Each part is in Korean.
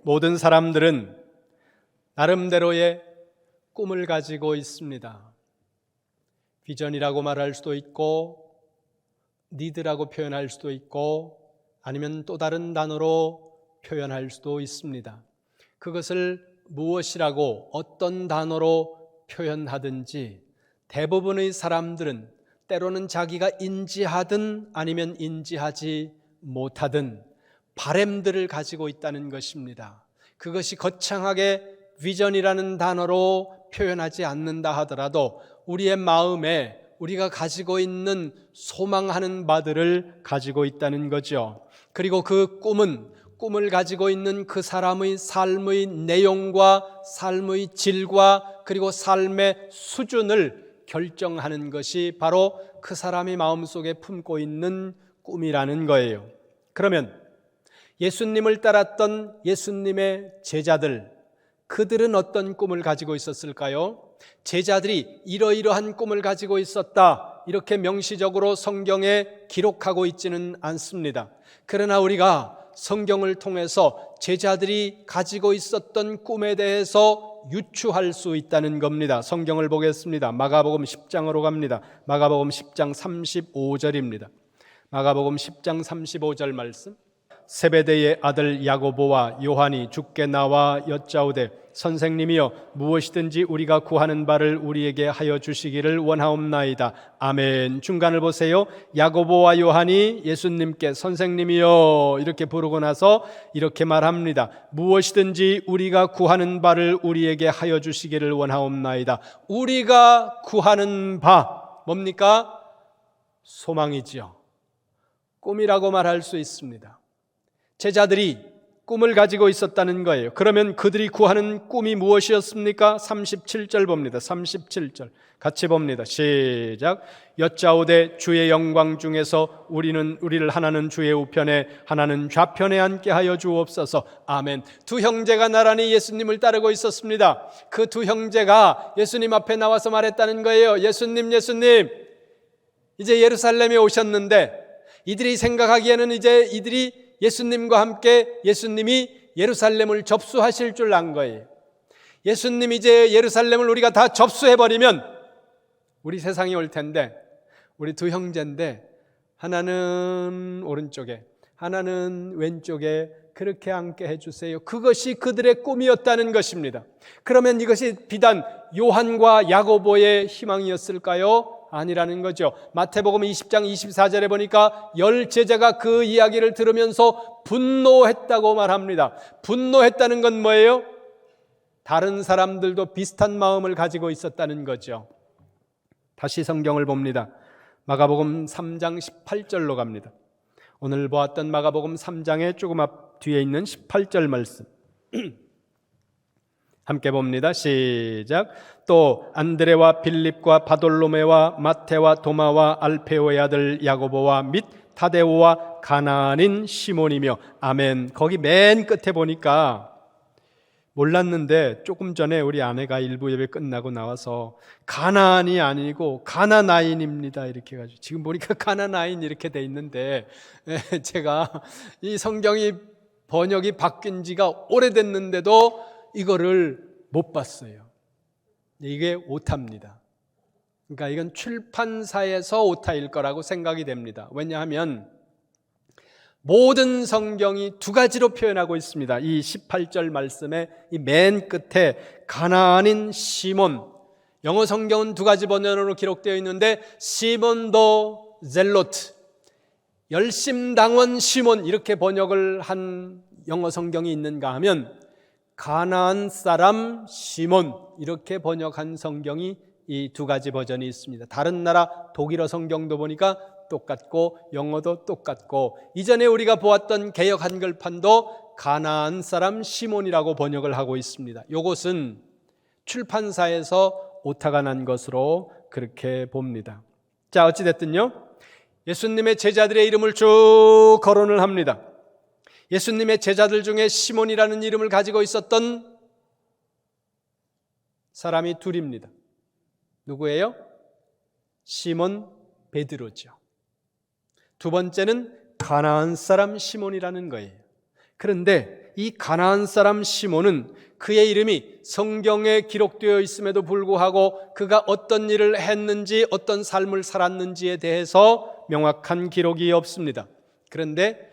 모든 사람들은 나름대로의 꿈을 가지고 있습니다. 비전이라고 말할 수도 있고 니드라고 표현할 수도 있고 아니면 또 다른 단어로 표현할 수도 있습니다. 그것을 무엇이라고 어떤 단어로 표현하든지 대부분의 사람들은 때로는 자기가 인지하든 아니면 인지하지 못하든 바램들을 가지고 있다는 것입니다. 그것이 거창하게 비전이라는 단어로 표현하지 않는다 하더라도 우리의 마음에 우리가 가지고 있는 소망하는 바들을 가지고 있다는 거죠. 그리고 그 꿈을 가지고 있는 그 사람의 삶의 내용과 삶의 질과 그리고 삶의 수준을 결정하는 것이 바로 그 사람의 마음속에 품고 있는 꿈이라는 거예요. 그러면 예수님을 따랐던 예수님의 제자들, 그들은 어떤 꿈을 가지고 있었을까요? 제자들이 이러이러한 꿈을 가지고 있었다, 이렇게 명시적으로 성경에 기록하고 있지는 않습니다. 그러나 우리가 성경을 통해서 제자들이 가지고 있었던 꿈에 대해서 유추할 수 있다는 겁니다. 성경을 보겠습니다. 마가복음 10장으로 갑니다. 마가복음 10장 35절입니다. 마가복음 10장 35절 말씀. 세베대의 아들 야고보와 요한이 주께 나와 여짜오되 선생님이여 무엇이든지 우리가 구하는 바를 우리에게 하여 주시기를 원하옵나이다. 아멘. 중간을 보세요. 야고보와 요한이 예수님께 선생님이여 이렇게 부르고 나서 이렇게 말합니다. 무엇이든지 우리가 구하는 바를 우리에게 하여 주시기를 원하옵나이다. 우리가 구하는 바 뭡니까? 소망이지요. 꿈이라고 말할 수 있습니다. 제자들이 꿈을 가지고 있었다는 거예요. 그러면 그들이 구하는 꿈이 무엇이었습니까? 37절 봅니다. 37절 같이 봅니다. 시작. 여짜오되 주의 영광 중에서 우리를 하나는 주의 우편에 하나는 좌편에 앉게 하여 주옵소서. 아멘. 두 형제가 나란히 예수님을 따르고 있었습니다. 그 두 형제가 예수님 앞에 나와서 말했다는 거예요. 예수님 이제 예루살렘에 오셨는데 이들이 생각하기에는 이제 이들이 예수님과 함께 예수님이 예루살렘을 접수하실 줄 안 거예요. 예수님 이제 예루살렘을 우리가 다 접수해버리면 우리 세상이 올 텐데 우리 두 형제인데 하나는 오른쪽에 하나는 왼쪽에 그렇게 앉게 해주세요. 그것이 그들의 꿈이었다는 것입니다. 그러면 이것이 비단 요한과 야고보의 희망이었을까요? 아니라는 거죠. 마태복음 20장 24절에 보니까 10제자가 그 이야기를 들으면서 분노했다고 말합니다. 분노했다는 건 뭐예요? 다른 사람들도 비슷한 마음을 가지고 있었다는 거죠. 다시 성경을 봅니다. 마가복음 3장 18절로 갑니다. 오늘 보았던 마가복음 3장의 조금 앞 뒤에 있는 18절 말씀 함께 봅니다. 시작. 또 안드레와 빌립과 바돌로메와 마테와 도마와 알페오의 아들 야고보와 및 타데오와 가나안인 시몬이며 아멘. 거기 맨 끝에 보니까 몰랐는데 조금 전에 우리 아내가 일부 예배 끝나고 나와서 가나안이 아니고 가나나인입니다 이렇게 해가지고 지금 보니까 가나나인 이렇게 돼 있는데 제가 이 성경이 번역이 바뀐 지가 오래됐는데도 이거를 못 봤어요. 이게 오타입니다. 그러니까 이건 출판사에서 오타일 거라고 생각이 됩니다. 왜냐하면 모든 성경이 두 가지로 표현하고 있습니다. 이 18절 말씀에 이 맨 끝에 가나안인 시몬, 영어 성경은 두 가지 번역으로 기록되어 있는데 시몬 더 젤로트, 열심당원 시몬 이렇게 번역을 한 영어 성경이 있는가 하면 가나안 사람 시몬 이렇게 번역한 성경이 이 두 가지 버전이 있습니다. 다른 나라 독일어 성경도 보니까 똑같고 영어도 똑같고 이전에 우리가 보았던 개역 한글판도 가나안 사람 시몬이라고 번역을 하고 있습니다. 이것은 출판사에서 오타가 난 것으로 그렇게 봅니다. 자, 어찌됐든요 예수님의 제자들의 이름을 쭉 거론을 합니다. 예수님의 제자들 중에 시몬이라는 이름을 가지고 있었던 사람이 둘입니다. 누구예요? 시몬 베드로죠. 두 번째는 가나안 사람 시몬이라는 거예요. 그런데 이 가나안 사람 시몬은 그의 이름이 성경에 기록되어 있음에도 불구하고 그가 어떤 일을 했는지 어떤 삶을 살았는지에 대해서 명확한 기록이 없습니다. 그런데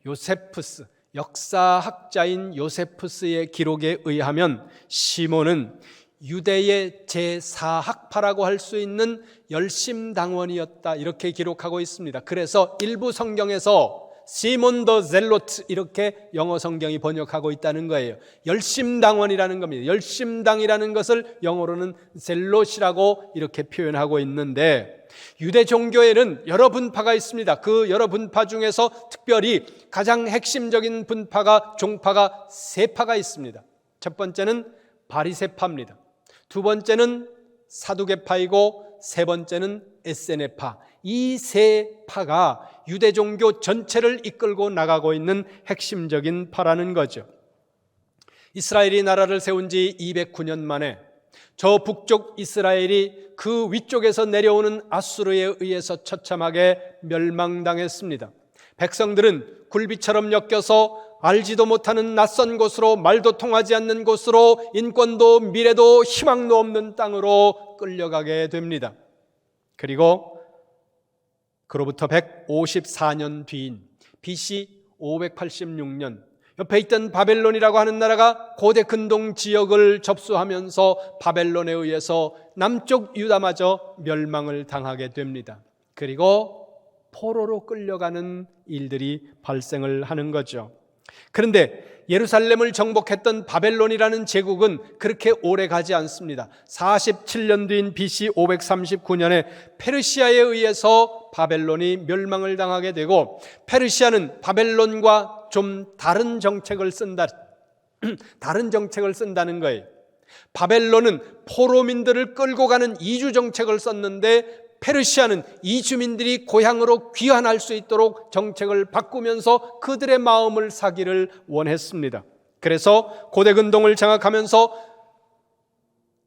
요세푸스, 역사학자인 요세푸스의 기록에 의하면 시몬은 유대의 제4학파라고 할 수 있는 열심당원이었다, 이렇게 기록하고 있습니다. 그래서 일부 성경에서 시몬 더 젤로트, 이렇게 영어 성경이 번역하고 있다는 거예요. 열심당원이라는 겁니다. 열심당이라는 것을 영어로는 젤롯이라고 이렇게 표현하고 있는데, 유대 종교에는 여러 분파가 있습니다. 그 여러 분파 중에서 특별히 가장 핵심적인 종파가 세 파가 있습니다. 첫 번째는 바리새파입니다. 두 번째는 사두개파이고 세 번째는 에세네파. 이 세 파가 유대 종교 전체를 이끌고 나가고 있는 핵심적인 파라는 거죠. 이스라엘이 나라를 세운 지 209년 만에 저 북쪽 이스라엘이 그 위쪽에서 내려오는 아수르에 의해서 처참하게 멸망당했습니다. 백성들은 굴비처럼 엮여서 알지도 못하는 낯선 곳으로, 말도 통하지 않는 곳으로, 인권도 미래도 희망도 없는 땅으로 끌려가게 됩니다. 그리고 그로부터 154년 뒤인 BC 586년 옆에 있던 바벨론이라고 하는 나라가 고대 근동 지역을 접수하면서 바벨론에 의해서 남쪽 유다마저 멸망을 당하게 됩니다. 그리고 포로로 끌려가는 일들이 발생을 하는 거죠. 그런데 예루살렘을 정복했던 바벨론이라는 제국은 그렇게 오래 가지 않습니다. 47년 뒤인 BC 539년에 페르시아에 의해서 바벨론이 멸망을 당하게 되고, 페르시아는 바벨론과 좀 다른 정책을 쓴다는 거예요. 바벨론은 포로민들을 끌고 가는 이주 정책을 썼는데, 페르시아는 이주민들이 고향으로 귀환할 수 있도록 정책을 바꾸면서 그들의 마음을 사기를 원했습니다. 그래서 고대 근동을 장악하면서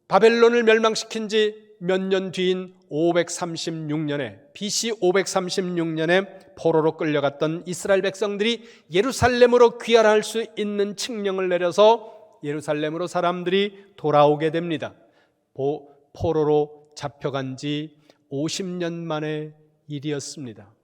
바벨론을 멸망시킨 지 몇 년 뒤인 536년에 BC 536년에 포로로 끌려갔던 이스라엘 백성들이 예루살렘으로 귀환할 수 있는 칙령을 내려서 예루살렘으로 사람들이 돌아오게 됩니다. 포로로 잡혀간 지 50년 만의 일이었습니다.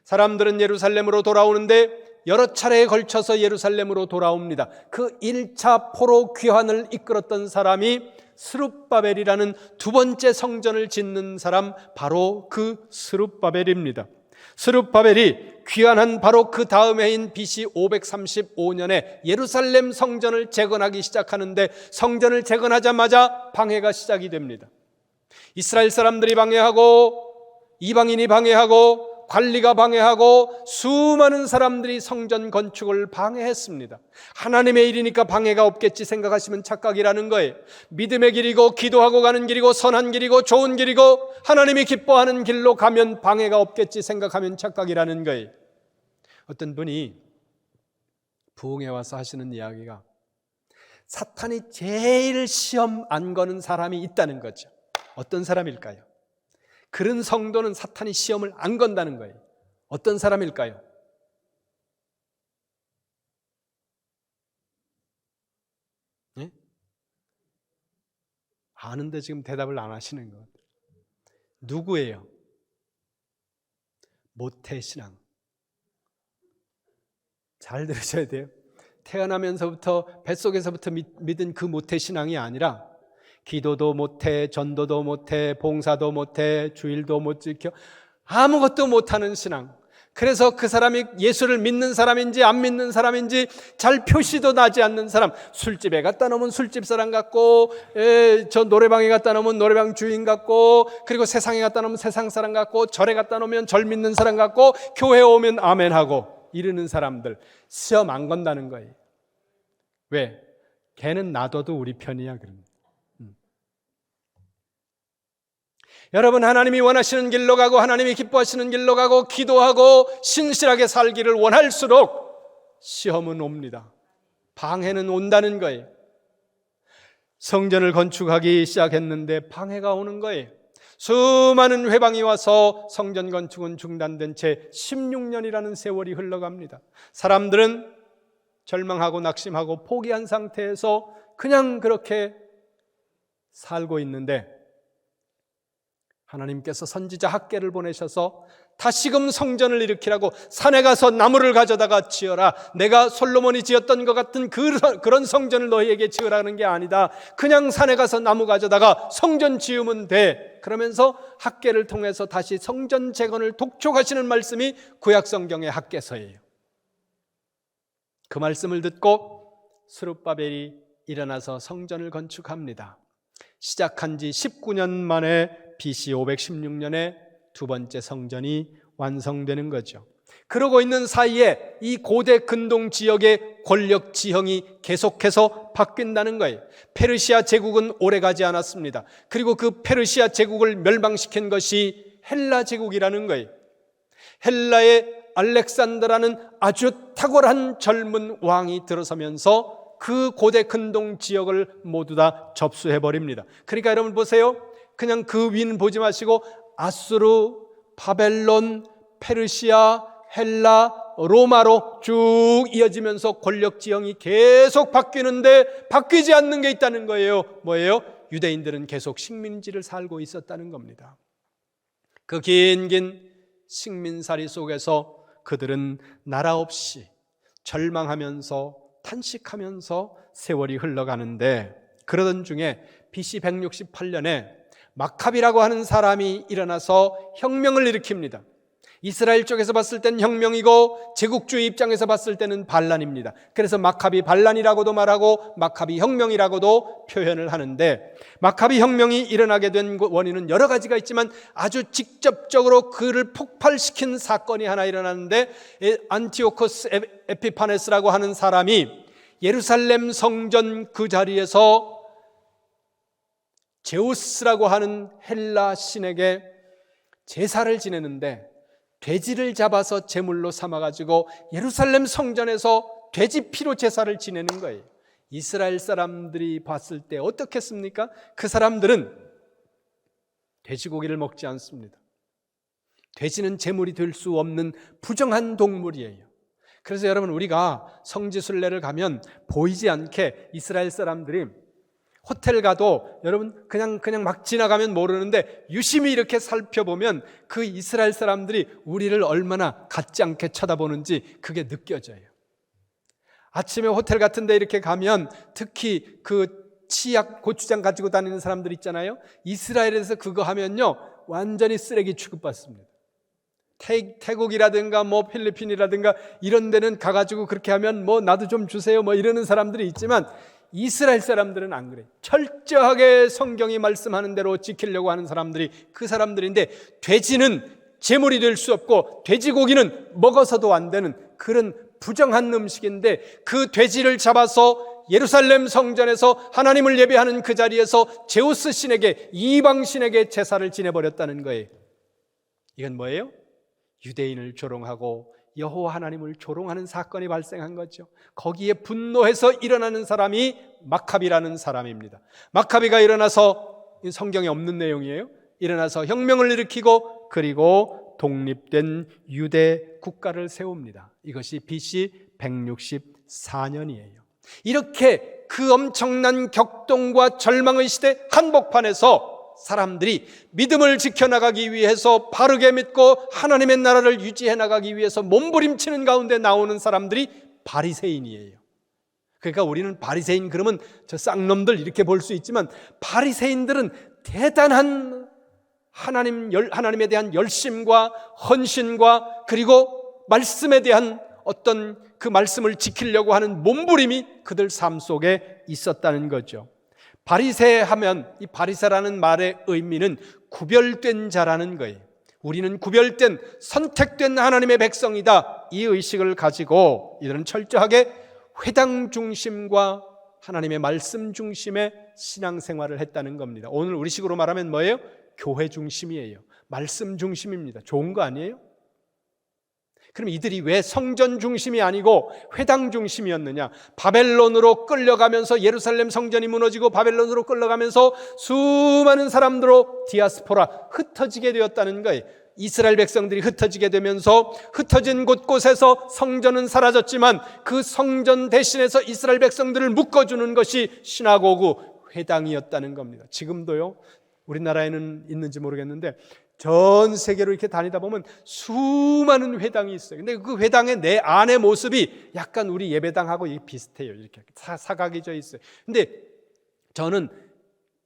사람들은 예루살렘으로 돌아오는데 여러 차례에 걸쳐서 예루살렘으로 돌아옵니다. 그 1차 포로 귀환을 이끌었던 사람이 스룹바벨이라는 두 번째 성전을 짓는 사람, 바로 그 스룹바벨입니다. 스룹바벨이 귀환한 바로 그 다음 해인 BC 535년에 예루살렘 성전을 재건하기 시작하는데, 성전을 재건하자마자 방해가 시작이 됩니다. 이스라엘 사람들이 방해하고, 이방인이 방해하고, 관리가 방해하고, 수많은 사람들이 성전 건축을 방해했습니다. 하나님의 일이니까 방해가 없겠지 생각하시면 착각이라는 거예요. 믿음의 길이고, 기도하고 가는 길이고, 선한 길이고, 좋은 길이고, 하나님이 기뻐하는 길로 가면 방해가 없겠지 생각하면 착각이라는 거예요. 어떤 분이 부흥에 와서 하시는 이야기가, 사탄이 제일 시험 안 거는 사람이 있다는 거죠. 어떤 사람일까요? 그런 성도는 사탄이 시험을 안 건다는 거예요. 어떤 사람일까요? 네? 아는데 지금 대답을 안 하시는 것 같아요. 누구예요? 모태신앙. 잘 들으셔야 돼요. 태어나면서부터 뱃속에서부터 믿은 그 모태신앙이 아니라, 기도도 못해, 전도도 못해, 봉사도 못해, 주일도 못 지켜, 아무것도 못하는 신앙. 그래서 그 사람이 예수를 믿는 사람인지 안 믿는 사람인지 잘 표시도 나지 않는 사람. 술집에 갖다 놓으면 술집 사람 같고, 저 노래방에 갖다 놓으면 노래방 주인 같고, 그리고 세상에 갖다 놓으면 세상 사람 같고, 절에 갖다 놓으면 절 믿는 사람 같고, 교회 오면 아멘하고 이러는 사람들, 시험 안 건다는 거예요. 왜? 걔는 놔둬도 우리 편이야. 그러면 여러분, 하나님이 원하시는 길로 가고 하나님이 기뻐하시는 길로 가고 기도하고 신실하게 살기를 원할수록 시험은 옵니다. 방해는 온다는 거예요. 성전을 건축하기 시작했는데 방해가 오는 거예요. 수많은 회방이 와서 성전 건축은 중단된 채 16년이라는 세월이 흘러갑니다. 사람들은 절망하고 낙심하고 포기한 상태에서 그냥 그렇게 살고 있는데 하나님께서 선지자 학개를 보내셔서 다시금 성전을 일으키라고 산에 가서 나무를 가져다가 지어라. 내가 솔로몬이 지었던 것 같은 그런 성전을 너희에게 지으라는 게 아니다. 그냥 산에 가서 나무 가져다가 성전 지으면 돼. 그러면서 학개를 통해서 다시 성전 재건을 독촉하시는 말씀이 구약 성경의 학개서예요. 그 말씀을 듣고 스룹바벨이 일어나서 성전을 건축합니다. 시작한 지 19년 만에 BC 516년에 두 번째 성전이 완성되는 거죠. 그러고 있는 사이에 이 고대 근동 지역의 권력 지형이 계속해서 바뀐다는 거예요. 페르시아 제국은 오래가지 않았습니다. 그리고 그 페르시아 제국을 멸망시킨 것이 헬라 제국이라는 거예요. 헬라의 알렉산더라는 아주 탁월한 젊은 왕이 들어서면서 그 고대 근동 지역을 모두 다 접수해버립니다. 그러니까 여러분 보세요. 그냥 그 위는 보지 마시고 아수르, 바벨론, 페르시아, 헬라, 로마로 쭉 이어지면서 권력 지형이 계속 바뀌는데 바뀌지 않는 게 있다는 거예요. 뭐예요? 유대인들은 계속 식민지를 살고 있었다는 겁니다. 그 긴 식민살이 속에서 그들은 나라 없이 절망하면서 탄식하면서 세월이 흘러가는데 그러던 중에 BC 168년에 마카비라고 하는 사람이 일어나서 혁명을 일으킵니다. 이스라엘 쪽에서 봤을 때는 혁명이고 제국주의 입장에서 봤을 때는 반란입니다. 그래서 마카비 반란이라고도 말하고 마카비 혁명이라고도 표현을 하는데 마카비 혁명이 일어나게 된 원인은 여러 가지가 있지만 아주 직접적으로 그를 폭발시킨 사건이 하나 일어났는데 안티오코스 에피파네스라고 하는 사람이 예루살렘 성전 그 자리에서 제우스라고 하는 헬라 신에게 제사를 지내는데 돼지를 잡아서 제물로 삼아가지고 예루살렘 성전에서 돼지 피로 제사를 지내는 거예요. 이스라엘 사람들이 봤을 때 어떻겠습니까? 그 사람들은 돼지고기를 먹지 않습니다. 돼지는 제물이 될 수 없는 부정한 동물이에요. 그래서 여러분 우리가 성지순례를 가면 보이지 않게 이스라엘 사람들이 호텔 가도 여러분 그냥 막 지나가면 모르는데 유심히 이렇게 살펴보면 그 이스라엘 사람들이 우리를 얼마나 같지 않게 쳐다보는지 그게 느껴져요. 아침에 호텔 같은 데 이렇게 가면 특히 그 치약 고추장 가지고 다니는 사람들 있잖아요. 이스라엘에서 그거 하면요 완전히 쓰레기 취급받습니다. 태국이라든가 뭐 필리핀이라든가 이런 데는 가가지고 그렇게 하면 뭐 나도 좀 주세요 뭐 이러는 사람들이 있지만 이스라엘 사람들은 안 그래요. 철저하게 성경이 말씀하는 대로 지키려고 하는 사람들이 그 사람들인데 돼지는 제물이 될 수 없고 돼지고기는 먹어서도 안 되는 그런 부정한 음식인데 그 돼지를 잡아서 예루살렘 성전에서 하나님을 예배하는 그 자리에서 제우스 신에게 이방 신에게 제사를 지내버렸다는 거예요. 이건 뭐예요? 유대인을 조롱하고 여호와 하나님을 조롱하는 사건이 발생한 거죠. 거기에 분노해서 일어나는 사람이 마카비라는 사람입니다. 마카비가 일어나서 성경에 없는 내용이에요. 일어나서 혁명을 일으키고 그리고 독립된 유대 국가를 세웁니다. 이것이 BC 164년이에요. 이렇게 그 엄청난 격동과 절망의 시대 한복판에서 사람들이 믿음을 지켜나가기 위해서 바르게 믿고 하나님의 나라를 유지해 나가기 위해서 몸부림치는 가운데 나오는 사람들이 바리새인이에요. 그러니까 우리는 바리새인 그러면 저 쌍놈들 이렇게 볼 수 있지만 바리새인들은 대단한 하나님에 대한 열심과 헌신과 그리고 말씀에 대한 어떤 그 말씀을 지키려고 하는 몸부림이 그들 삶 속에 있었다는 거죠. 바리새 하면 이 바리새라는 말의 의미는 구별된 자라는 거예요. 우리는 구별된 선택된 하나님의 백성이다. 이 의식을 가지고 이들은 철저하게 회당 중심과 하나님의 말씀 중심의 신앙생활을 했다는 겁니다. 오늘 우리식으로 말하면 뭐예요? 교회 중심이에요. 말씀 중심입니다. 좋은 거 아니에요? 그럼 이들이 왜 성전 중심이 아니고 회당 중심이었느냐? 바벨론으로 끌려가면서 예루살렘 성전이 무너지고 바벨론으로 끌려가면서 수많은 사람들로 디아스포라 흩어지게 되었다는 거예요. 이스라엘 백성들이 흩어지게 되면서 흩어진 곳곳에서 성전은 사라졌지만 그 성전 대신에서 이스라엘 백성들을 묶어주는 것이 시나고그 회당이었다는 겁니다. 지금도요, 우리나라에는 있는지 모르겠는데 전 세계로 이렇게 다니다 보면 수많은 회당이 있어요. 근데 그 회당의 내 안의 모습이 약간 우리 예배당하고 비슷해요. 이렇게 사각이 져 있어요. 근데 저는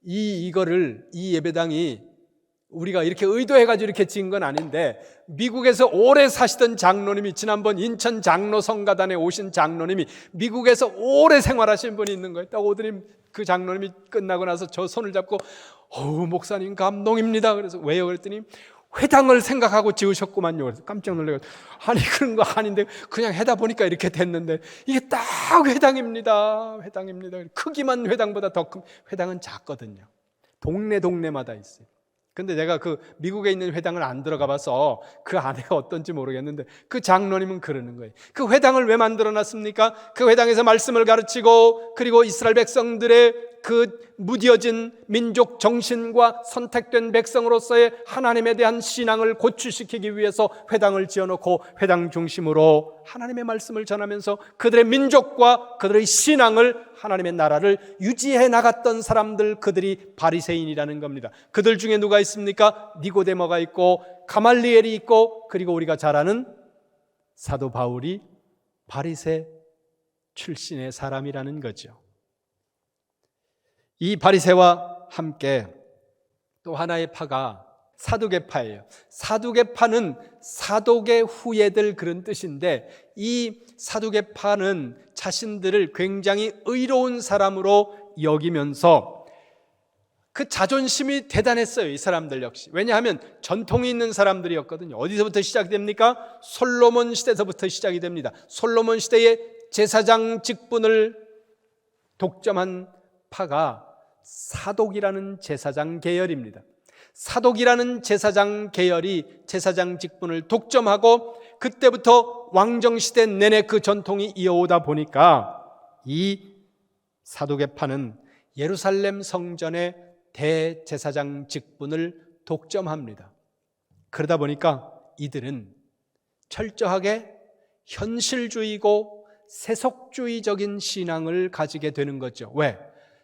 이 예배당이 우리가 이렇게 의도해가지고 이렇게 지은 건 아닌데, 미국에서 오래 사시던 장로님이, 지난번 인천 장로 성가단에 오신 장로님이 미국에서 오래 생활하신 분이 있는 거예요. 딱 오더니 그 장로님이 끝나고 나서 저 손을 잡고 목사님 감동입니다. 그래서 왜요? 그랬더니 회당을 생각하고 지으셨구만요. 그래서 깜짝 놀라서 아니 그런 거 아닌데 그냥 해다 보니까 이렇게 됐는데 이게 딱 회당입니다. 크기만 회당보다 더 큰, 회당은 작거든요. 동네마다 있어요. 근데 내가 그 미국에 있는 회당을 안 들어가 봐서 그 안에가 어떤지 모르겠는데 그 장로님은 그러는 거예요. 그 회당을 왜 만들어 놨습니까? 그 회당에서 말씀을 가르치고, 그리고 이스라엘 백성들의 그 무뎌진 민족 정신과 선택된 백성으로서의 하나님에 대한 신앙을 고취시키기 위해서 회당을 지어놓고 회당 중심으로 하나님의 말씀을 전하면서 그들의 민족과 그들의 신앙을, 하나님의 나라를 유지해 나갔던 사람들, 그들이 바리새인이라는 겁니다. 그들 중에 누가 있습니까? 니고데모가 있고 가말리엘이 있고, 그리고 우리가 잘 아는 사도 바울이 바리새 출신의 사람이라는 거죠. 이 바리새와 함께 또 하나의 파가 사두개파예요. 사두개파는 사독의 후예들, 그런 뜻인데, 이 사두개파는 자신들을 굉장히 의로운 사람으로 여기면서 그 자존심이 대단했어요. 이 사람들 역시. 왜냐하면 전통이 있는 사람들이었거든요. 어디서부터 시작됩니까? 솔로몬 시대에서부터 시작이 됩니다. 솔로몬 시대에 제사장 직분을 독점한 파가 사독이라는 제사장 계열입니다. 사독이라는 제사장 계열이 제사장 직분을 독점하고, 그때부터 왕정시대 내내 그 전통이 이어오다 보니까 이 사두개파는 예루살렘 성전의 대제사장 직분을 독점합니다. 그러다 보니까 이들은 철저하게 현실주의고 세속주의적인 신앙을 가지게 되는 거죠. 왜?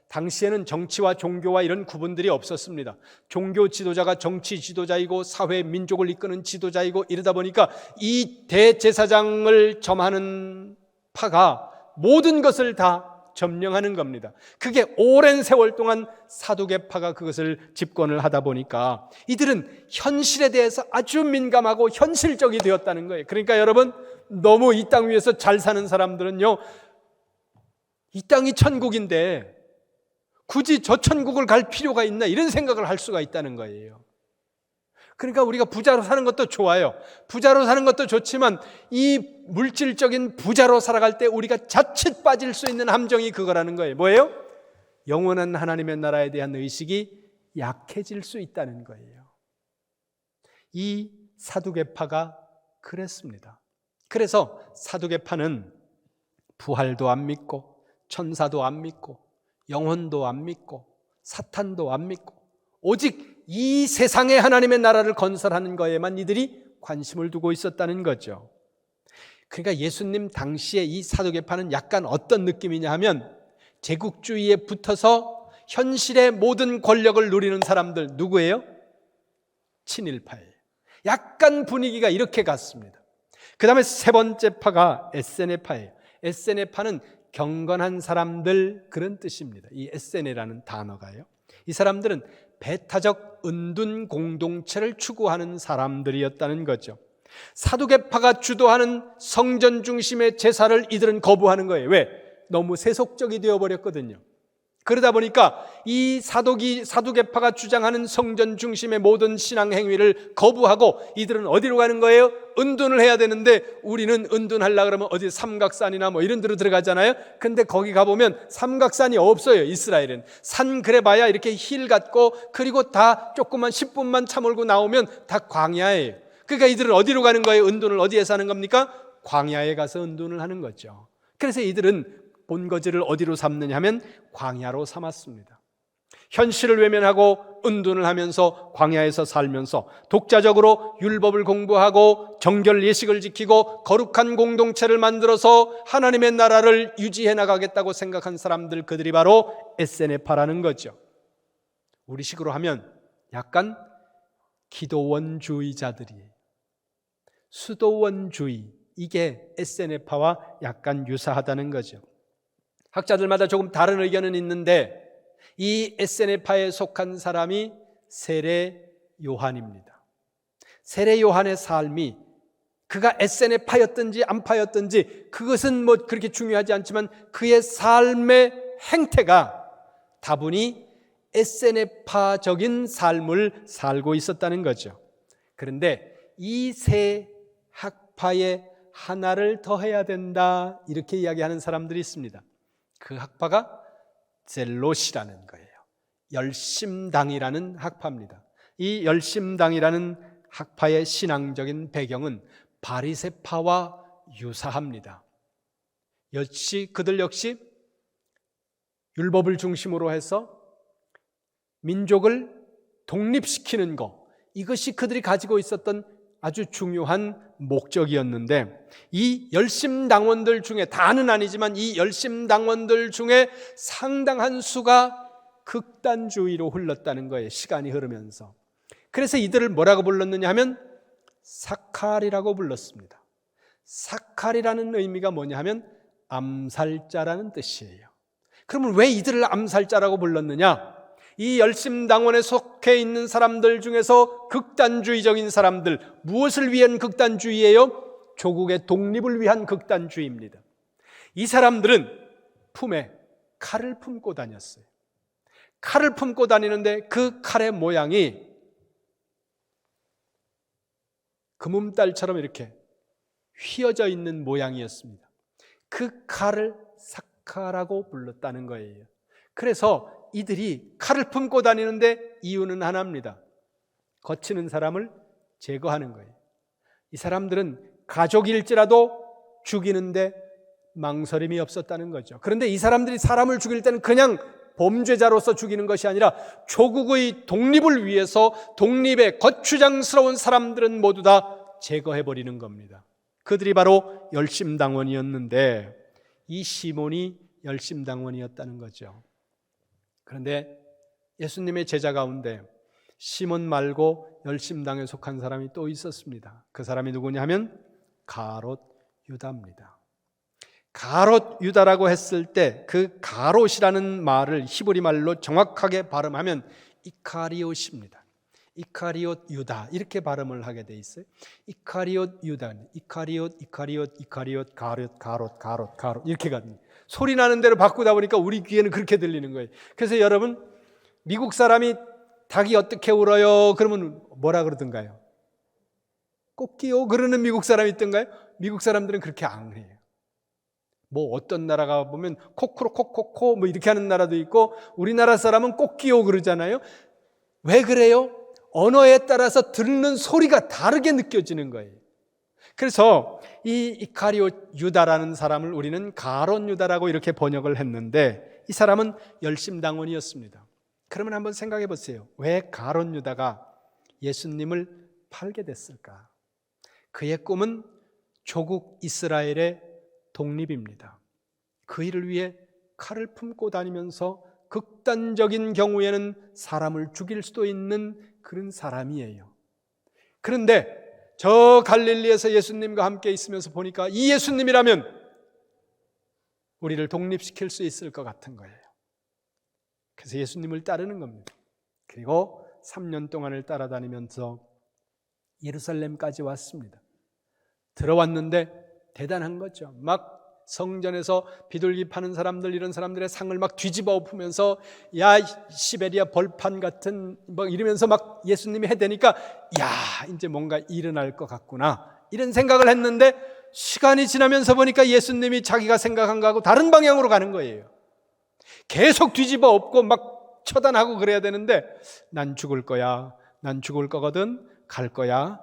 당시에는 정치와 종교와 이런 구분들이 없었습니다. 종교 지도자가 정치 지도자이고 사회 민족을 이끄는 지도자이고, 이러다 보니까 이 대제사장을 점하는 파가 모든 것을 다 점령하는 겁니다. 그게 오랜 세월 동안 사두개파가 그것을 집권을 하다 보니까 이들은 현실에 대해서 아주 민감하고 현실적이 되었다는 거예요. 그러니까 여러분, 너무 이 땅 위에서 잘 사는 사람들은요, 이 땅이 천국인데 굳이 저 천국을 갈 필요가 있나, 이런 생각을 할 수가 있다는 거예요. 그러니까 우리가 부자로 사는 것도 좋아요. 부자로 사는 것도 좋지만 이 물질적인 부자로 살아갈 때 우리가 자칫 빠질 수 있는 함정이 그거라는 거예요. 뭐예요? 영원한 하나님의 나라에 대한 의식이 약해질 수 있다는 거예요. 이 사두개파가 그랬습니다. 그래서 사두개파는 부활도 안 믿고 천사도 안 믿고 영혼도 안 믿고 사탄도 안 믿고 오직 이 세상의 하나님의 나라를 건설하는 거에만 이들이 관심을 두고 있었다는 거죠. 그러니까 예수님 당시에 이 사두개파는 약간 어떤 느낌이냐 하면, 제국주의에 붙어서 현실의 모든 권력을 누리는 사람들, 누구예요? 친일파예요. 약간 분위기가 이렇게 갔습니다. 그 다음에 세 번째 파가 에세네파예요. 에세네파는 경건한 사람들, 그런 뜻입니다. 이 에세네라는 단어가요. 이 사람들은 배타적 은둔 공동체를 추구하는 사람들이었다는 거죠. 사두개파가 주도하는 성전 중심의 제사를 이들은 거부하는 거예요. 왜? 너무 세속적이 되어버렸거든요. 그러다 보니까 이 사두개파가 주장하는 성전 중심의 모든 신앙 행위를 거부하고 이들은 어디로 가는 거예요? 은둔을 해야 되는데, 우리는 은둔하려고 그러면 어디 삼각산이나 뭐 이런 데로 들어가잖아요. 근데 거기 가보면 삼각산이 없어요. 이스라엘은 산 그래봐야 이렇게 힐 같고, 그리고 다 조금만 10분만 차 몰고 나오면 다 광야예요. 그러니까 이들은 어디로 가는 거예요? 은둔을 어디에서 하는 겁니까? 광야에 가서 은둔을 하는 거죠. 그래서 이들은 본거지를 어디로 삼느냐 하면 광야로 삼았습니다. 현실을 외면하고 은둔을 하면서 광야에서 살면서 독자적으로 율법을 공부하고 정결 예식을 지키고 거룩한 공동체를 만들어서 하나님의 나라를 유지해 나가겠다고 생각한 사람들, 그들이 바로 에세네파라는 거죠. 우리식으로 하면 약간 기도원주의자들이에요. 수도원주의, 이게 에세네파와 약간 유사하다는 거죠. 학자들마다 조금 다른 의견은 있는데 이 에세네파에 속한 사람이 세례 요한입니다. 세례 요한의 삶이, 그가 에세네파였든지 안파였든지 그것은 뭐 그렇게 중요하지 않지만 그의 삶의 행태가 다분히 에세네파적인 삶을 살고 있었다는 거죠. 그런데 이 세 학파에 하나를 더해야 된다, 이렇게 이야기하는 사람들이 있습니다. 그 학파가 젤롯이라는 거예요. 열심당이라는 학파입니다. 이 열심당이라는 학파의 신앙적인 배경은 바리새파와 유사합니다. 그들 역시 율법을 중심으로 해서 민족을 독립시키는 것, 이것이 그들이 가지고 있었던 아주 중요한 목적이었는데, 이 열심당원들 중에, 다는 아니지만 이 열심당원들 중에 상당한 수가 극단주의로 흘렀다는 거예요, 시간이 흐르면서. 그래서 이들을 뭐라고 불렀느냐 하면 사칼이라고 불렀습니다. 사칼이라는 의미가 뭐냐 하면 암살자라는 뜻이에요. 그러면 왜 이들을 암살자라고 불렀느냐? 이 열심당원에 속해 있는 사람들 중에서 극단주의적인 사람들, 무엇을 위한 극단주의예요? 조국의 독립을 위한 극단주의입니다. 이 사람들은 품에 칼을 품고 다녔어요. 칼을 품고 다니는데 그 칼의 모양이 금음달처럼 이렇게 휘어져 있는 모양이었습니다. 그 칼을 사칼하고 불렀다는 거예요. 그래서 이들이 칼을 품고 다니는데 이유는 하나입니다. 거치는 사람을 제거하는 거예요. 이 사람들은 가족일지라도 죽이는데 망설임이 없었다는 거죠. 그런데 이 사람들이 사람을 죽일 때는 그냥 범죄자로서 죽이는 것이 아니라 조국의 독립을 위해서 독립의 거추장스러운 사람들은 모두 다 제거해버리는 겁니다. 그들이 바로 열심당원이었는데 이 시몬이 열심당원이었다는 거죠. 그런데 예수님의 제자 가운데 시몬 말고 열심당에 속한 사람이 또 있었습니다. 그 사람이 누구냐 하면 가롯 유다입니다. 가롯 유다라고 했을 때 그 가롯이라는 말을 히브리 말로 정확하게 발음하면 이카리옷입니다. 이카리옷 유다, 이렇게 발음을 하게 돼 있어요. 이카리옷 유다, 이카리옷 가롯 이렇게 가는, 소리 나는 대로 바꾸다 보니까 우리 귀에는 그렇게 들리는 거예요. 그래서 여러분, 미국 사람이 닭이 어떻게 울어요? 그러면 뭐라 그러던가요? 꼬끼요? 그러는 미국 사람이 있던가요? 미국 사람들은 그렇게 안 해요. 뭐 어떤 나라가 보면 코크로 코코코 뭐 이렇게 하는 나라도 있고, 우리나라 사람은 꼬끼요 그러잖아요. 왜 그래요? 언어에 따라서 듣는 소리가 다르게 느껴지는 거예요. 그래서 이 이카리옷 유다라는 사람을 우리는 가롯 유다라고 이렇게 번역을 했는데, 이 사람은 열심당원이었습니다. 그러면 한번 생각해 보세요. 왜 가롯 유다가 예수님을 팔게 됐을까? 그의 꿈은 조국 이스라엘의 독립입니다. 그 일을 위해 칼을 품고 다니면서 극단적인 경우에는 사람을 죽일 수도 있는 그런 사람이에요. 그런데 저 갈릴리에서 예수님과 함께 있으면서 보니까 이 예수님이라면 우리를 독립시킬 수 있을 것 같은 거예요. 그래서 예수님을 따르는 겁니다. 그리고 3년 동안을 따라다니면서 예루살렘까지 왔습니다. 들어왔는데 대단한 거죠. 막 성전에서 비둘기 파는 사람들, 이런 사람들의 상을 막 뒤집어 엎으면서 야 시베리아 벌판 같은 막 이러면서 막 예수님이 해대니까 야 이제 뭔가 일어날 것 같구나, 이런 생각을 했는데 시간이 지나면서 보니까 예수님이 자기가 생각한 거하고 다른 방향으로 가는 거예요. 계속 뒤집어 엎고 막 처단하고 그래야 되는데 난 죽을 거야, 난 죽을 거거든, 갈 거야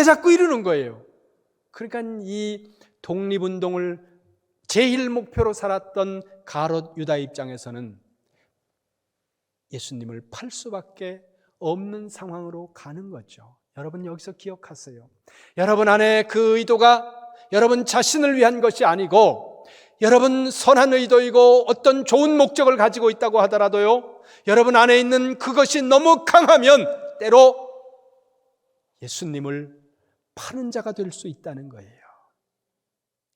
자꾸 이러는 거예요. 그러니까 이 독립운동을 제일 목표로 살았던 가롯 유다 입장에서는 예수님을 팔 수밖에 없는 상황으로 가는 거죠. 여러분 여기서 기억하세요. 여러분 안에 그 의도가 여러분 자신을 위한 것이 아니고 여러분 선한 의도이고 어떤 좋은 목적을 가지고 있다고 하더라도요, 여러분 안에 있는 그것이 너무 강하면 때로 예수님을 파는 자가 될 수 있다는 거예요.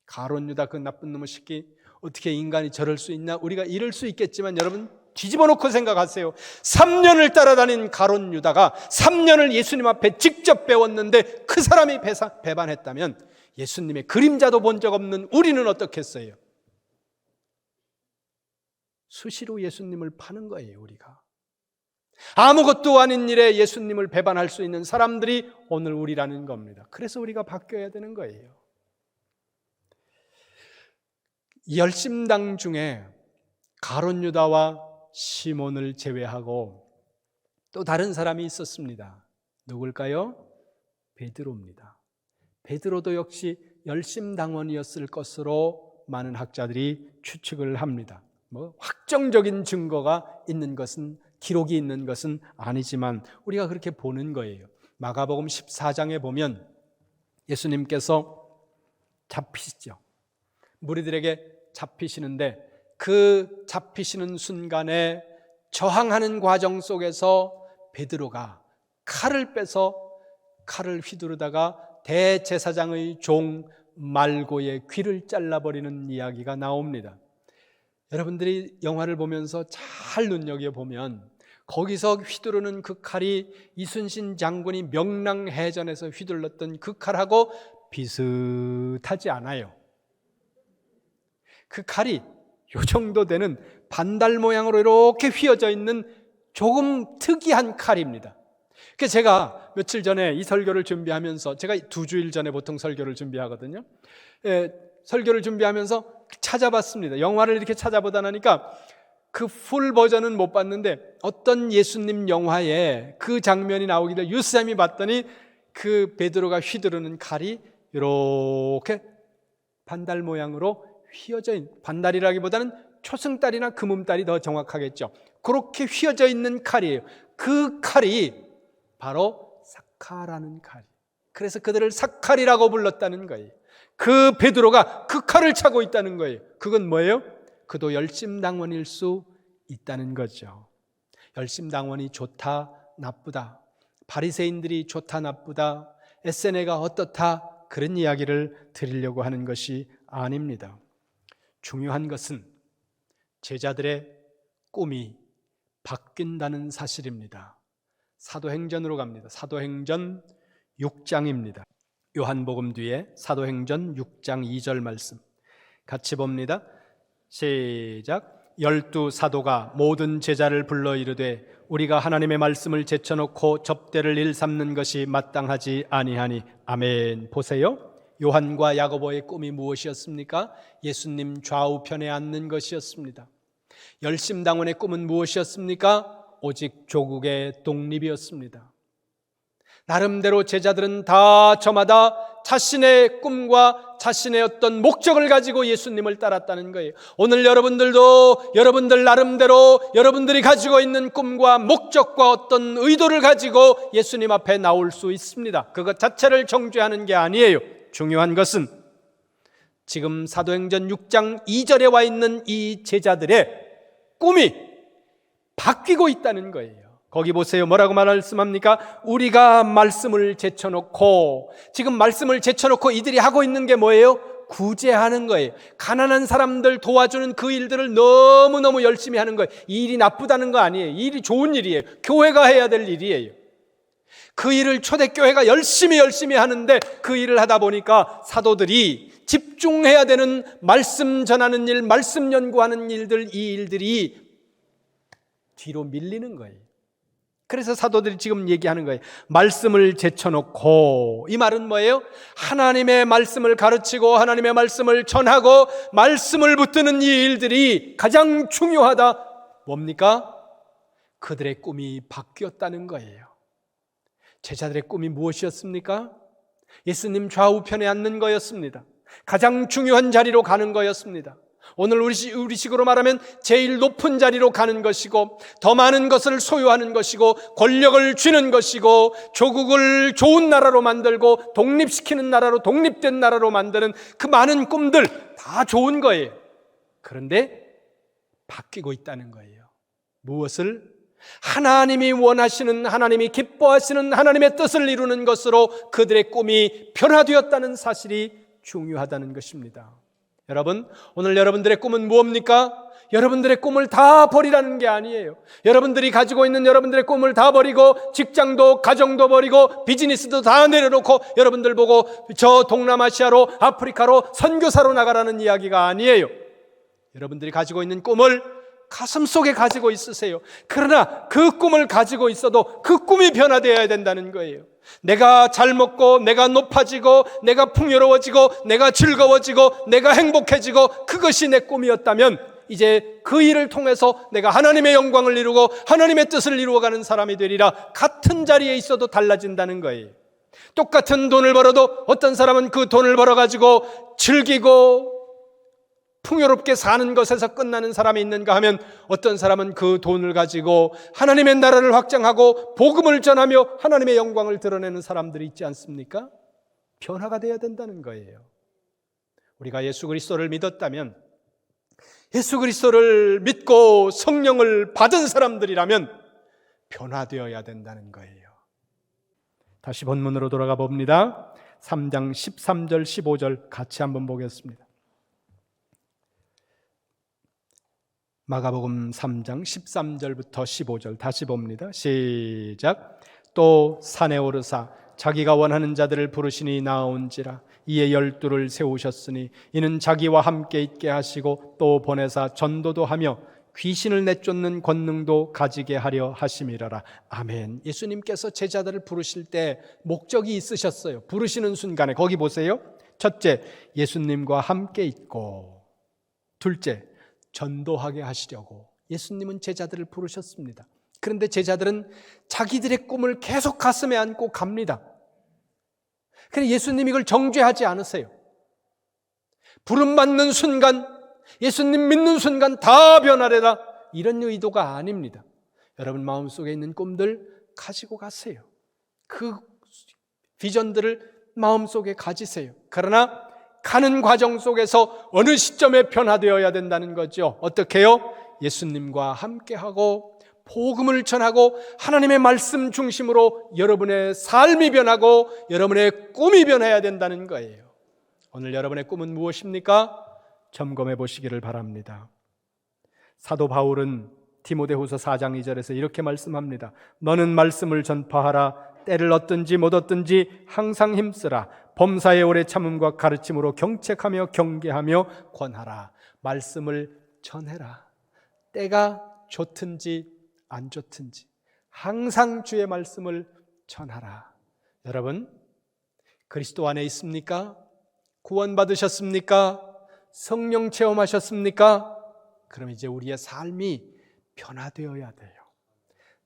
가룟 유다 그 나쁜 놈의 새끼, 어떻게 인간이 저럴 수 있나? 우리가 이럴 수 있겠지만 여러분 뒤집어 놓고 생각하세요. 3년을 따라다닌 가룟 유다가 3년을 예수님 앞에 직접 배웠는데 그 사람이 배반했다면 예수님의 그림자도 본 적 없는 우리는 어떻겠어요? 수시로 예수님을 파는 거예요. 우리가 아무것도 아닌 일에 예수님을 배반할 수 있는 사람들이 오늘 우리라는 겁니다. 그래서 우리가 바뀌어야 되는 거예요. 열심당 중에 가룟 유다와 시몬을 제외하고 또 다른 사람이 있었습니다. 누굴까요? 베드로입니다. 베드로도 역시 열심당원이었을 것으로 많은 학자들이 추측을 합니다. 확정적인 증거가 있는 것은, 기록이 있는 것은 아니지만 우리가 그렇게 보는 거예요. 마가복음 14장에 보면 예수님께서 잡히시죠. 무리들에게 잡히시는데 그 잡히시는 순간에 저항하는 과정 속에서 베드로가 칼을 빼서 칼을 휘두르다가 대제사장의 종 말고의 귀를 잘라버리는 이야기가 나옵니다. 여러분들이 영화를 보면서 잘 눈여겨보면 거기서 휘두르는 그 칼이 이순신 장군이 명랑해전에서 휘둘렀던 그 칼하고 비슷하지 않아요. 그 칼이 요 정도 되는 반달 모양으로 이렇게 휘어져 있는 조금 특이한 칼입니다. 그래서 제가 며칠 전에 이 설교를 준비하면서, 제가 2주일 전에 보통 설교를 준비하거든요. 설교를 준비하면서 찾아봤습니다. 영화를 이렇게 찾아보다 나니까 그 풀 버전은 못 봤는데 어떤 예수님 영화에 그 장면이 나오길래 유쌤이 봤더니 그 베드로가 휘두르는 칼이 이렇게 반달 모양으로 휘어져 있는, 반달이라기보다는 초승달이나 금음달이 더 정확하겠죠. 그렇게 휘어져 있는 칼이에요. 그 칼이 바로 사카라는 칼. 그래서 그들을 사칼이라고 불렀다는 거예요. 그 베드로가 그 칼을 차고 있다는 거예요. 그건 뭐예요? 그도 열심당원일 수 있다는 거죠. 열심당원이 좋다 나쁘다, 바리새인들이 좋다 나쁘다, 에세네가 어떻다, 그런 이야기를 드리려고 하는 것이 아닙니다. 중요한 것은 제자들의 꿈이 바뀐다는 사실입니다. 사도행전으로 갑니다. 사도행전 6장입니다. 요한복음 뒤에 사도행전 6장 2절 말씀 같이 봅니다. 시작. 12 사도가 모든 제자를 불러 이르되 우리가 하나님의 말씀을 제쳐놓고 접대를 일삼는 것이 마땅하지 아니하니. 아멘. 보세요. 요한과 야고보의 꿈이 무엇이었습니까? 예수님 좌우편에 앉는 것이었습니다. 열심당원의 꿈은 무엇이었습니까? 오직 조국의 독립이었습니다. 나름대로 제자들은 다 저마다 자신의 꿈과 자신의 어떤 목적을 가지고 예수님을 따랐다는 거예요. 오늘 여러분들도 여러분들 나름대로 여러분들이 가지고 있는 꿈과 목적과 어떤 의도를 가지고 예수님 앞에 나올 수 있습니다. 그것 자체를 정죄하는 게 아니에요. 중요한 것은 지금 사도행전 6장 2절에 와 있는 이 제자들의 꿈이 바뀌고 있다는 거예요. 거기 보세요. 뭐라고 말씀합니까? 우리가 말씀을 제쳐놓고, 지금 말씀을 제쳐놓고 이들이 하고 있는 게 뭐예요? 구제하는 거예요. 가난한 사람들 도와주는 그 일들을 너무너무 열심히 하는 거예요. 이 일이 나쁘다는 거 아니에요. 이 일이 좋은 일이에요. 교회가 해야 될 일이에요. 그 일을 초대교회가 열심히 하는데 그 일을 하다 보니까 사도들이 집중해야 되는 말씀 전하는 일, 말씀 연구하는 일들, 이 일들이 뒤로 밀리는 거예요. 그래서 사도들이 지금 얘기하는 거예요. 말씀을 제쳐놓고, 이 말은 뭐예요? 하나님의 말씀을 가르치고 하나님의 말씀을 전하고 말씀을 붙드는 이 일들이 가장 중요하다. 뭡니까? 그들의 꿈이 바뀌었다는 거예요. 제자들의 꿈이 무엇이었습니까? 예수님 좌우편에 앉는 거였습니다. 가장 중요한 자리로 가는 거였습니다. 오늘 우리식으로 말하면 제일 높은 자리로 가는 것이고, 더 많은 것을 소유하는 것이고, 권력을 쥐는 것이고, 조국을 좋은 나라로 만들고 독립시키는 나라로, 독립된 나라로 만드는 그 많은 꿈들 다 좋은 거예요. 그런데 바뀌고 있다는 거예요. 무엇을? 하나님이 원하시는, 하나님이 기뻐하시는 하나님의 뜻을 이루는 것으로 그들의 꿈이 변화되었다는 사실이 중요하다는 것입니다. 여러분, 오늘 여러분들의 꿈은 무엇입니까? 여러분들의 꿈을 다 버리라는 게 아니에요. 여러분들이 가지고 있는 여러분들의 꿈을 다 버리고, 직장도 가정도 버리고 비즈니스도 다 내려놓고 여러분들 보고 저 동남아시아로, 아프리카로 선교사로 나가라는 이야기가 아니에요. 여러분들이 가지고 있는 꿈을 가슴속에 가지고 있으세요. 그러나 그 꿈을 가지고 있어도 그 꿈이 변화되어야 된다는 거예요. 내가 잘 먹고, 내가 높아지고, 내가 풍요로워지고, 내가 즐거워지고, 내가 행복해지고, 그것이 내 꿈이었다면 이제 그 일을 통해서 내가 하나님의 영광을 이루고 하나님의 뜻을 이루어가는 사람이 되리라. 같은 자리에 있어도 달라진다는 거예요. 똑같은 돈을 벌어도 어떤 사람은 그 돈을 벌어가지고 즐기고 풍요롭게 사는 것에서 끝나는 사람이 있는가 하면, 어떤 사람은 그 돈을 가지고 하나님의 나라를 확장하고 복음을 전하며 하나님의 영광을 드러내는 사람들이 있지 않습니까? 변화가 되어야 된다는 거예요. 우리가 예수 그리스도를 믿었다면, 예수 그리스도를 믿고 성령을 받은 사람들이라면 변화되어야 된다는 거예요. 다시 본문으로 돌아가 봅니다. 3장 13절 15절 같이 한번 보겠습니다. 마가복음 3장 13절부터 15절 다시 봅니다. 시작. 또 산에 오르사 자기가 원하는 자들을 부르시니 나온지라. 이에 12를 세우셨으니 이는 자기와 함께 있게 하시고 또 보내사 전도도 하며 귀신을 내쫓는 권능도 가지게 하려 하심이라라. 아멘. 예수님께서 제자들을 부르실 때 목적이 있으셨어요. 부르시는 순간에 거기 보세요. 첫째, 예수님과 함께 있고, 둘째, 전도하게 하시려고 예수님은 제자들을 부르셨습니다. 그런데 제자들은 자기들의 꿈을 계속 가슴에 안고 갑니다. 그런데 예수님이 이걸 정죄하지 않으세요. 부름받는 순간, 예수님 믿는 순간 다 변하리라, 이런 의도가 아닙니다. 여러분 마음속에 있는 꿈들 가지고 가세요. 그 비전들을 마음속에 가지세요. 그러나 가는 과정 속에서 어느 시점에 변화되어야 된다는 거죠. 어떻게 해요? 예수님과 함께하고 복음을 전하고 하나님의 말씀 중심으로 여러분의 삶이 변하고 여러분의 꿈이 변해야 된다는 거예요. 오늘 여러분의 꿈은 무엇입니까? 점검해 보시기를 바랍니다. 사도 바울은 디모데후서 4장 2절에서 이렇게 말씀합니다. 너는 말씀을 전파하라. 때를 얻든지 못 얻든지 항상 힘쓰라. 범사의 오래 참음과 가르침으로 경책하며 경계하며 권하라. 말씀을 전해라. 때가 좋든지 안 좋든지 항상 주의 말씀을 전하라. 여러분, 그리스도 안에 있습니까? 구원받으셨습니까? 성령 체험하셨습니까? 그럼 이제 우리의 삶이 변화되어야 돼요.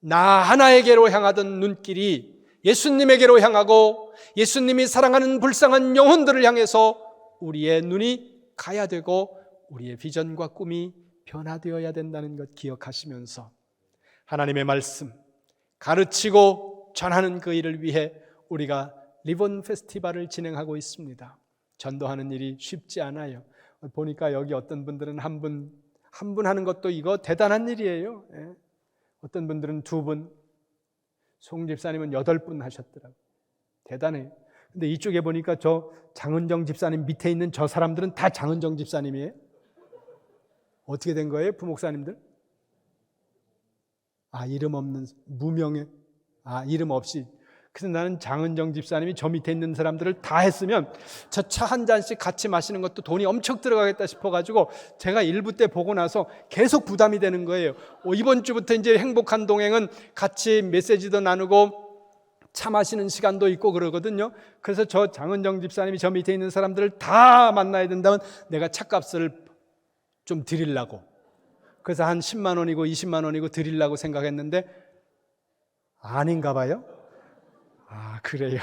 나 하나에게로 향하던 눈길이 예수님에게로 향하고 예수님이 사랑하는 불쌍한 영혼들을 향해서 우리의 눈이 가야 되고 우리의 비전과 꿈이 변화되어야 된다는 것 기억하시면서 하나님의 말씀 가르치고 전하는 그 일을 위해 우리가 리본 페스티벌을 진행하고 있습니다. 전도하는 일이 쉽지 않아요. 보니까 여기 어떤 분들은 한 분 하는 것도 이거 대단한 일이에요. 어떤 분들은 2분, 송 집사님은 8분 하셨더라고요. 대단해요. 근데 이쪽에 보니까 저 장은정 집사님 밑에 있는 저 사람들은 다 장은정 집사님이에요. 어떻게 된 거예요, 부목사님들? 이름 없는, 무명의, 이름 없이. 그래서 나는 장은정 집사님이 저 밑에 있는 사람들을 다 했으면 저 차 한 잔씩 같이 마시는 것도 돈이 엄청 들어가겠다 싶어가지고 제가 일부 때 보고 나서 계속 부담이 되는 거예요. 이번 주부터 이제 행복한 동행은 같이 메시지도 나누고 차 마시는 시간도 있고 그러거든요. 그래서 저 장은정 집사님이 저 밑에 있는 사람들을 다 만나야 된다면 내가 차값을 좀 드리려고, 그래서 한 10만 원이고 20만 원이고 드리려고 생각했는데 아닌가 봐요. 그래요.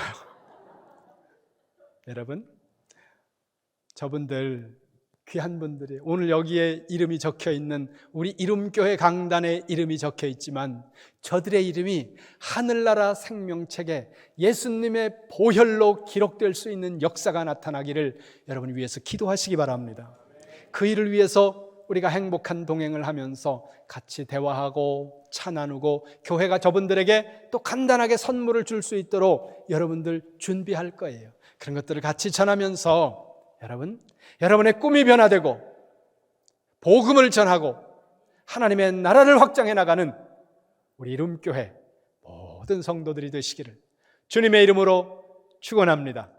여러분, 저분들 귀한 분들이 오늘 여기에 이름이 적혀 있는 우리 이름교회 강단에 이름이 적혀 있지만 저들의 이름이 하늘나라 생명책에 예수님의 보혈로 기록될 수 있는 역사가 나타나기를 여러분 위해서 기도하시기 바랍니다. 그 일을 위해서 우리가 행복한 동행을 하면서 같이 대화하고 차 나누고 교회가 저분들에게 또 간단하게 선물을 줄 수 있도록 여러분들 준비할 거예요. 그런 것들을 같이 전하면서 여러분의 꿈이 변화되고 복음을 전하고 하나님의 나라를 확장해 나가는 우리 이름교회 모든 성도들이 되시기를 주님의 이름으로 축원합니다.